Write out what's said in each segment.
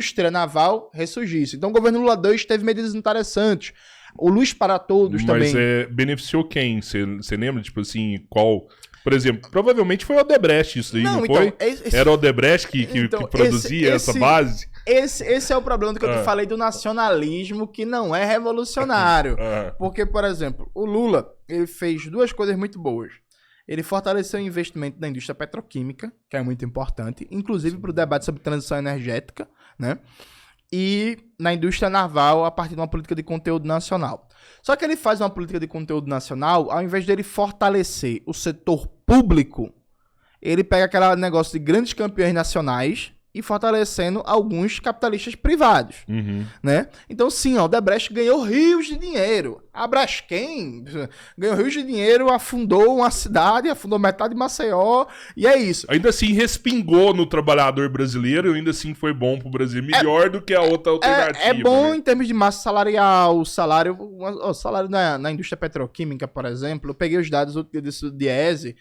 indústria naval ressurgisse. Então o governo Lula 2 teve medidas interessantes. O Luz para Todos também. Mas beneficiou quem? Você lembra, tipo assim, qual... Por exemplo, provavelmente foi o Odebrecht isso daí, não foi? Era o Odebrecht que produzia essa base? Esse é o problema do que eu te falei do nacionalismo, que não é revolucionário. Porque, por exemplo, o Lula, ele fez duas coisas muito boas. Ele fortaleceu o investimento na indústria petroquímica, que é muito importante, inclusive para o debate sobre transição energética, né? E na indústria naval a partir de uma política de conteúdo nacional. Só que ele faz uma política de conteúdo nacional, ao invés dele fortalecer o setor público, ele pega aquele negócio de grandes campeões nacionais e fortalecendo alguns capitalistas privados, né? Então, sim, o Odebrecht ganhou rios de dinheiro. A Braskem ganhou rios de dinheiro, afundou uma cidade, afundou metade de Maceió, e é isso. Ainda assim, respingou no trabalhador brasileiro e ainda assim foi bom pro Brasil. Melhor do que a outra alternativa. É bom, né? Em termos de massa salarial, o salário na indústria petroquímica, por exemplo. Eu peguei os dados do Diese,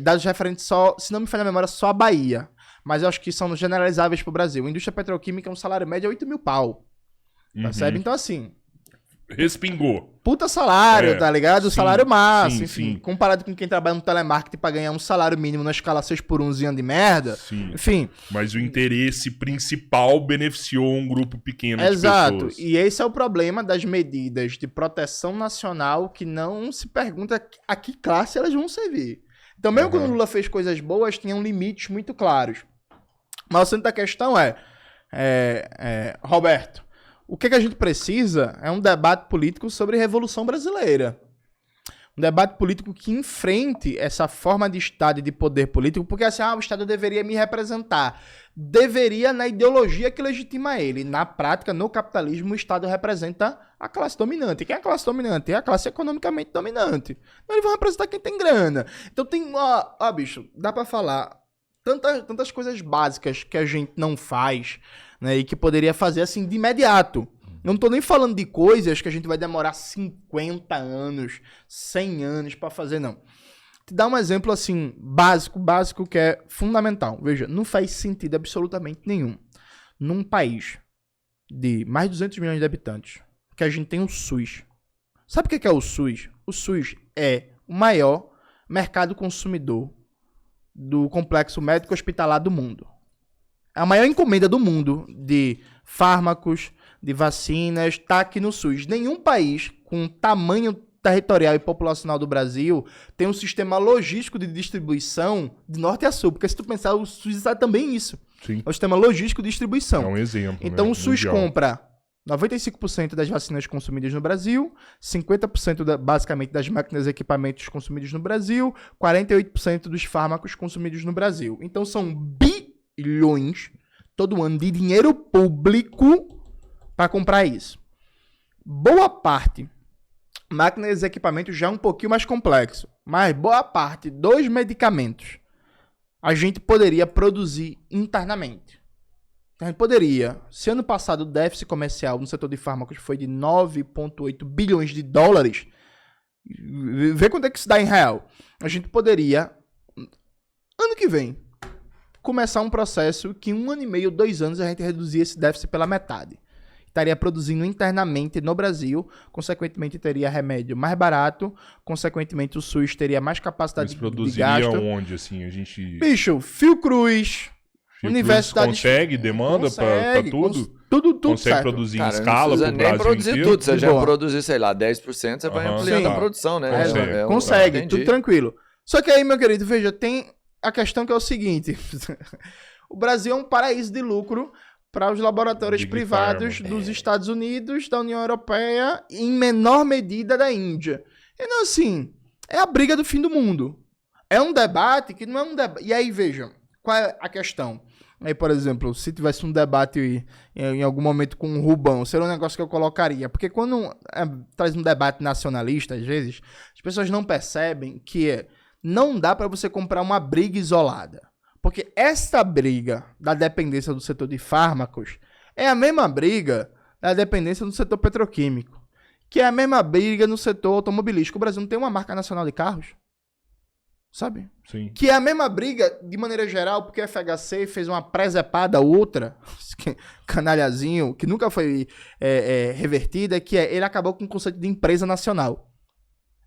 dados referentes só, se não me falha a memória, só a Bahia. Mas eu acho que são generalizáveis pro Brasil. A indústria petroquímica, um salário médio é 8 mil pau. Percebe? Então, assim... Respingou. Puta salário, tá ligado? O salário massa, enfim. Sim. Comparado com quem trabalha no telemarketing pra ganhar um salário mínimo na escala 6x1 de merda. Sim. Enfim. Mas o interesse principal beneficiou um grupo pequeno de pessoas. Exato. E esse é o problema das medidas de proteção nacional, que não se pergunta a que classe elas vão servir. Então, mesmo quando o Lula fez coisas boas, tinham limites muito claros. Mas o centro da questão Roberto, o que a gente precisa é um debate político sobre Revolução Brasileira. Um debate político que enfrente essa forma de Estado e de poder político, porque assim, o Estado deveria me representar. Deveria na ideologia que legitima ele. Na prática, no capitalismo, o Estado representa a classe dominante. Quem é a classe dominante? É a classe economicamente dominante. Então, eles vão representar quem tem grana. Então, tem... bicho, dá pra falar tantas coisas básicas que a gente não faz, né, e que poderia fazer assim de imediato. Eu não tô nem falando de coisas que a gente vai demorar 50 anos, 100 anos pra fazer, não. Te dar um exemplo assim, básico que é fundamental. Veja, não faz sentido absolutamente nenhum. Num país de mais de 200 milhões de habitantes, que a gente tem o SUS. Sabe o que é o SUS? O SUS é o maior mercado consumidor do complexo médico hospitalar do mundo. É a maior encomenda do mundo de fármacos, de vacinas, tá aqui no SUS. Nenhum país com tamanho territorial e populacional do Brasil tem um sistema logístico de distribuição de norte a sul. Porque se tu pensar, o SUS é também isso. Sim. É o sistema logístico de distribuição. É um exemplo. Então, né? o SUS Mundial. compra 95% das vacinas consumidas no Brasil, 50% basicamente das máquinas e equipamentos consumidos no Brasil, 48% dos fármacos consumidos no Brasil. Então, são bilhões todo ano de dinheiro público para comprar isso. Boa parte, máquinas e equipamentos já é um pouquinho mais complexo, mas boa parte dos medicamentos a gente poderia produzir internamente. A gente poderia, se ano passado o déficit comercial no setor de fármacos foi de 9,8 bilhões de dólares, vê quanto é que isso dá em real. A gente poderia, ano que vem, começar um processo que em 1 ano e meio, 2 anos, a gente reduzia esse déficit pela metade. Estaria produzindo internamente no Brasil, consequentemente teria remédio mais barato, consequentemente o SUS teria mais capacidade de gasto. Mas produziria onde, assim, a gente... Bicho, Fiocruz, universidade... Consegue, demanda pra tudo? Tudo consegue certo. produzir Cara, em escala pro nem Brasil produzir inteiro? tudo. Se você já boa. produzir, sei lá, 10%, você vai ampliando Sim. a produção, né? Consegue, Entendi. tudo tranquilo. Só que aí, meu querido, veja, tem a questão que é o seguinte. O Brasil é um paraíso de lucro para os laboratórios Big privados Pharma. dos Estados Unidos, da União Europeia e, em menor medida, da Índia. Então, assim, é a briga do fim do mundo. É um debate que não é um debate... E aí, vejam, qual é a questão? Aí, por exemplo, se tivesse um debate em algum momento com o Rubão, seria um negócio que eu colocaria. Porque quando traz um debate nacionalista, às vezes, as pessoas não percebem que não dá para você comprar uma briga isolada. Porque essa briga da dependência do setor de fármacos é a mesma briga da dependência do setor petroquímico, que é a mesma briga no setor automobilístico. O Brasil não tem uma marca nacional de carros. sabe? Sim. Que é a mesma briga, de maneira geral, porque a FHC fez uma presepada outra, canalhazinho, que nunca foi revertida, que ele acabou com o conceito de empresa nacional.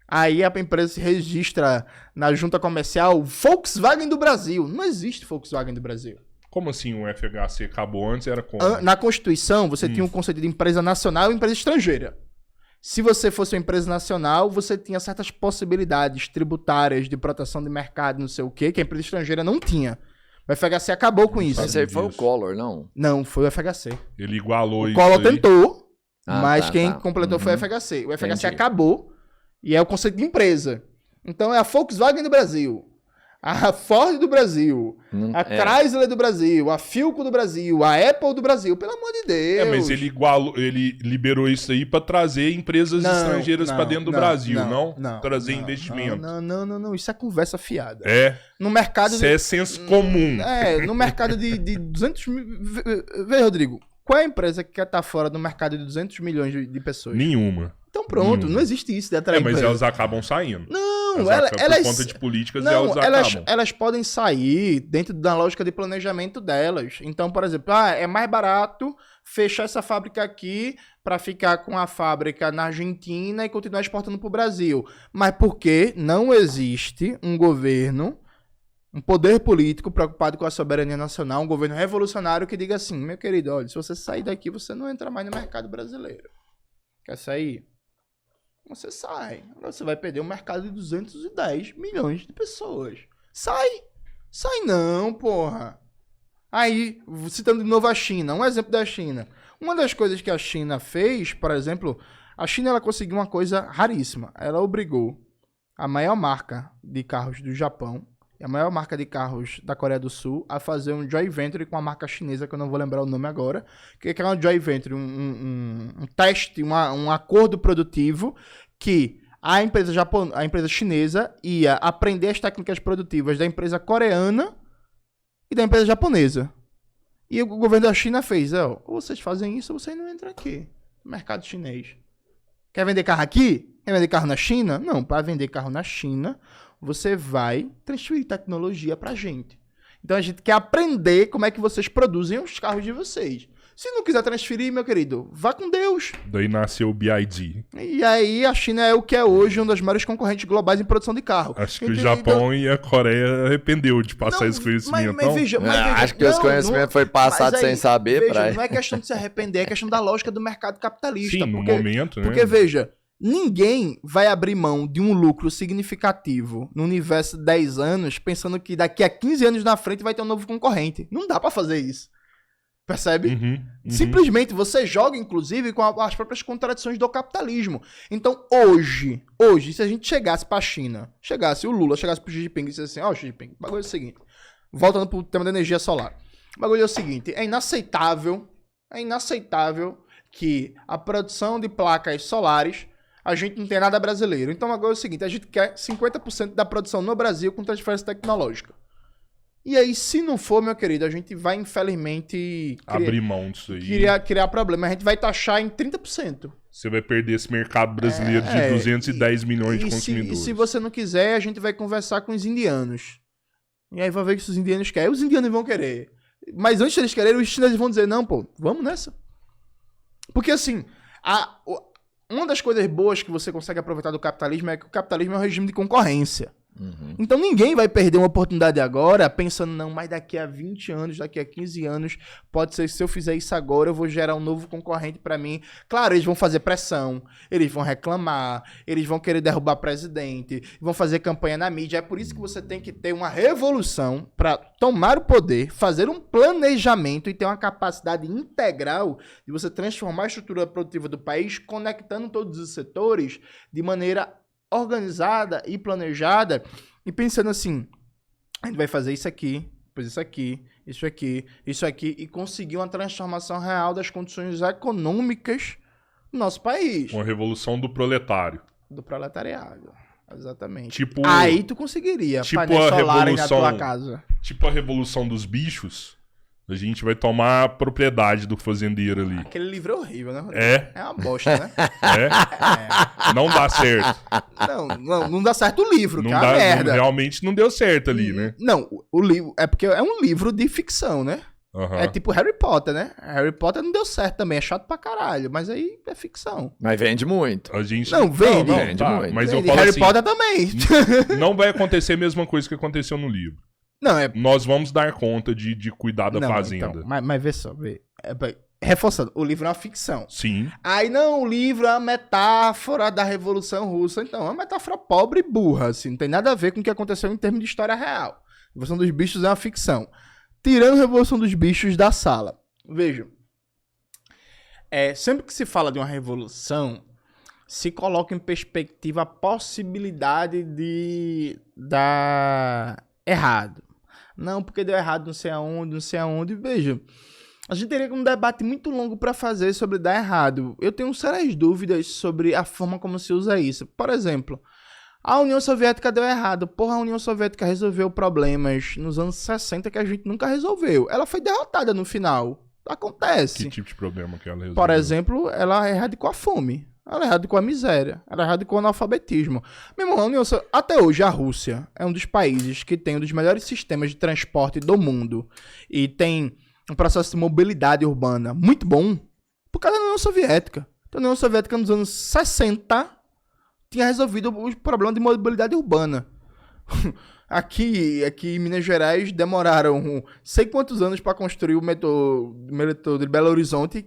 Aí a empresa se registra na junta comercial Volkswagen do Brasil. Não existe Volkswagen do Brasil. Como assim o FHC acabou antes? Era como? Na Constituição, você tinha um conceito de empresa nacional e empresa estrangeira. Se você fosse uma empresa nacional, você tinha certas possibilidades tributárias de proteção de mercado, não sei o quê, que a empresa estrangeira não tinha. O FHC acabou com isso. Mas aí foi o Collor, não? Não, foi o FHC. Ele igualou isso. O Collor tentou, Ah, mas tá, quem tá. completou foi o FHC. O FHC Entendi. acabou e é o conceito de empresa. Então é a Volkswagen do Brasil, a Ford do Brasil, a Chrysler do Brasil, a Philco do Brasil, a Apple do Brasil, pelo amor de Deus. Mas ele liberou isso aí pra trazer empresas estrangeiras pra dentro do Brasil, não? Trazer investimento. Não, isso é conversa fiada. É. No mercado... Isso é senso comum. No mercado de 200 mil... Vê, Rodrigo, qual é a empresa que quer estar fora do mercado de 200 milhões de pessoas? Nenhuma. Então pronto, não existe isso de atrair mas empresa. elas acabam saindo. Não, por conta de políticas, elas podem sair dentro da lógica de planejamento delas. Então, por exemplo, é mais barato fechar essa fábrica aqui para ficar com a fábrica na Argentina e continuar exportando para o Brasil. Mas porque não existe um governo, um poder político preocupado com a soberania nacional, um governo revolucionário que diga assim, meu querido, olha, se você sair daqui, você não entra mais no mercado brasileiro. Quer sair? Você sai. Agora você vai perder um mercado de 210 milhões de pessoas. Sai não, porra. Aí, citando de novo a China, um exemplo da China. Uma das coisas que a China fez, por exemplo, a China ela conseguiu uma coisa raríssima. Ela obrigou a maior marca de carros do Japão e a maior marca de carros da Coreia do Sul a fazer um joint venture com a marca chinesa, que eu não vou lembrar o nome agora, que é um joint venture, um teste, um acordo produtivo que a empresa chinesa ia aprender as técnicas produtivas da empresa coreana e da empresa japonesa. E o governo da China fez, ou vocês fazem isso ou vocês não entram aqui, no mercado chinês. Quer vender carro aqui? Quer vender carro na China? Não, para vender carro na China, você vai transferir tecnologia pra gente. Então a gente quer aprender como é que vocês produzem os carros de vocês. Se não quiser transferir, meu querido, vá com Deus. Daí nasceu o BYD. E aí a China é o que é hoje, um dos maiores concorrentes globais em produção de carro. Acho que o Japão e a Coreia arrependeu de passar esse conhecimento. Mas veja, acho que esse conhecimento foi passado sem saber. Veja, não é questão de se arrepender, é questão da lógica do mercado capitalista. Sim, no momento, né? Porque veja, ninguém vai abrir mão de um lucro significativo no universo de 10 anos pensando que daqui a 15 anos na frente vai ter um novo concorrente. Não dá pra fazer isso. Percebe? Simplesmente você joga, inclusive, com as próprias contradições do capitalismo. Então, hoje, se a gente chegasse pra China, o Lula chegasse pro Xi Jinping e dissesse assim, Xi Jinping, o bagulho é o seguinte, voltando pro tema da energia solar, o bagulho é o seguinte, é inaceitável que a produção de placas solares, a gente não tem nada brasileiro. Então, agora é o seguinte, a gente quer 50% da produção no Brasil com transferência tecnológica. E aí, se não for, meu querido, a gente vai, infelizmente... abrir mão disso aí. Criar problema. A gente vai taxar em 30%. Você vai perder esse mercado brasileiro de 210 milhões de consumidores. E se você não quiser, a gente vai conversar com os indianos. E aí vai ver que os indianos querem. Os indianos vão querer. Mas antes deles quererem, os chineses vão dizer, não, pô, vamos nessa. Porque assim, uma das coisas boas que você consegue aproveitar do capitalismo é que o capitalismo é um regime de concorrência. Então ninguém vai perder uma oportunidade agora pensando, não, mas daqui a 20 anos, daqui a 15 anos, pode ser que se eu fizer isso agora, eu vou gerar um novo concorrente pra mim. Claro, eles vão fazer pressão, eles vão reclamar, eles vão querer derrubar presidente, vão fazer campanha na mídia. É por isso que você tem que ter uma revolução pra tomar o poder, fazer um planejamento e ter uma capacidade integral de você transformar a estrutura produtiva do país, conectando todos os setores de maneira organizada e planejada e pensando assim, a gente vai fazer isso aqui, depois isso aqui, isso aqui e conseguir uma transformação real das condições econômicas do nosso país. Uma revolução do proletário. Do proletariado, exatamente. Tipo, aí tu conseguiria tipo painéis a solares revolução, na tua casa. Tipo a revolução dos bichos, A gente vai tomar propriedade do fazendeiro ali. Aquele livro é horrível, né? É. É uma bosta, né? Não dá certo. Não dá certo o livro, que é uma merda. Realmente não deu certo ali, né? Não, o livro... É porque é um livro de ficção, né? Uhum. É tipo Harry Potter, né? Harry Potter não deu certo também, é chato pra caralho, mas aí é ficção. Mas vende muito. A gente... Não, vende. Vende muito. Mas vende. eu falo Harry assim, Potter também. Não vai acontecer a mesma coisa que aconteceu no livro. Não, é... Nós vamos dar conta de cuidar da fazenda. Então, mas vê só, reforçando, o livro é uma ficção. Sim. Aí não, o livro é uma metáfora da Revolução Russa. Então, é uma metáfora pobre e burra, assim, não tem nada a ver com o que aconteceu em termos de história real. A Revolução dos Bichos é uma ficção. Tirando a Revolução dos Bichos da sala. Vejam. Sempre que se fala de uma revolução, se coloca em perspectiva a possibilidade de dar errado. Não, porque deu errado não sei aonde. Veja, a gente teria um debate muito longo para fazer sobre dar errado. Eu tenho sérias dúvidas sobre a forma como se usa isso. Por exemplo... A União Soviética deu errado. Porra, a União Soviética resolveu problemas nos anos 60 que a gente nunca resolveu. Ela foi derrotada no final. Acontece. Que tipo de problema que ela resolveu? Por exemplo, ela erradicou a fome. Ela erradicou a miséria. Ela erradicou o analfabetismo. Meu irmão, até hoje a Rússia é um dos países que tem um dos melhores sistemas de transporte do mundo. E tem um processo de mobilidade urbana muito bom por causa da União Soviética. Então, a União Soviética nos anos 60... tinha resolvido o problema de mobilidade urbana. Aqui em Minas Gerais demoraram sei quantos anos para construir o metrô de Belo Horizonte,